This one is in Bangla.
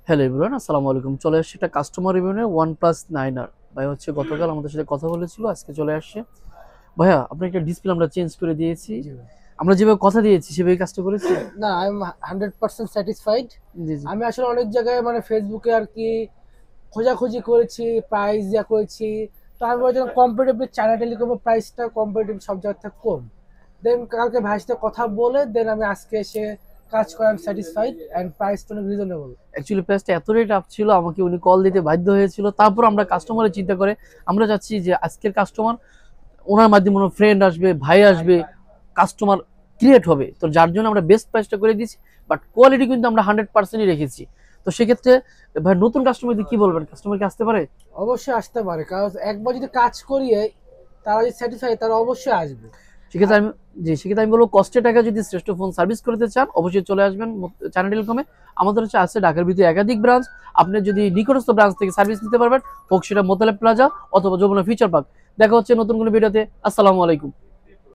হ্যালো এভরিওয়ান, আসসালামু আলাইকুম। চলে আসছে একটা কাস্টমার রিভিউ নিয়ে OnePlus 9R। ভাই হচ্ছে গতকাল আমাদের সাথে কথা বলেছিল, আজকে চলে আসছে। ভাইয়া আপনার একটা ডিসপ্লে আমরা চেঞ্জ করে দিয়েছি। জি ভাই। আমরা যেভাবে কথা দিয়েছি সেভাবে কাজটা করেছি। না, আই এম 100% স্যাটিসফাইড। জি জি। আমি আসলে অনেক জায়গায় মানে ফেসবুকে আর কি খোঁজাখুঁজি করেছি, প্রাইস ইয়া করেছি। তো আমি বলছিলাম কম্পারেটিভলি চায়না টেলিকমের প্রাইসটা কম্পারেটিভ সব জায়গা থেকে কম। দেন কালকে ভাইয়ের সাথে কথা বলে দেন আমি আজকে এসে কাজ করে আমি স্যাটিসফাইড অ্যান্ড প্রাইসটা অনেক রিজনেবল। অ্যাকচুয়ালি প্রাইসটা এত রেট আপ ছিল, আমাকে উনি কল দিতে বাধ্য হয়েছিল। তারপর আমরা কাস্টমারের চিন্তা করে আমরা চাচ্ছি যে আজকের কাস্টমার ওনার মাধ্যমে ওনার ফ্রেন্ড আসবে, ভাই আসবে, কাস্টমার ক্রিয়েট হবে। তো যার জন্য আমরা বেস্ট প্রাইসটা করে দিয়েছি, বাট কোয়ালিটি কিন্তু আমরা 100%ই রেখেছি। তো সেক্ষেত্রে ভাই নতুন কাস্টমারদের কি বলবেন, কাস্টমার কি আসতে পারে? অবশ্যই আসতে পারে, কারণ একবার যদি কাজ করিয়ে তারা যদি স্যাটিসফাই তারা অবশ্যই আসবে। সেক্ষেত্রে আর আমি সেক্ষেত্রে আমি বলবো কষ্টের টাকা যদি শ্রেষ্ঠ ফোন সার্ভিস করতে চান অবশ্যই চলে আসবেন চায়না টেলিকমে। আমাদের হচ্ছে আছে ঢাকার ভিতরে একাধিক ব্রাঞ্চ। আপনি যদি নিকটস্থ ব্রাঞ্চ থেকে সার্ভিস নিতে পারবেন, হোক সেটা মোতালেব প্লাজা অথবা যমুনা ফিউচার পার্ক। দেখা হচ্ছে নতুন কোনো ভিডিওতে। আসসালামু আলাইকুম।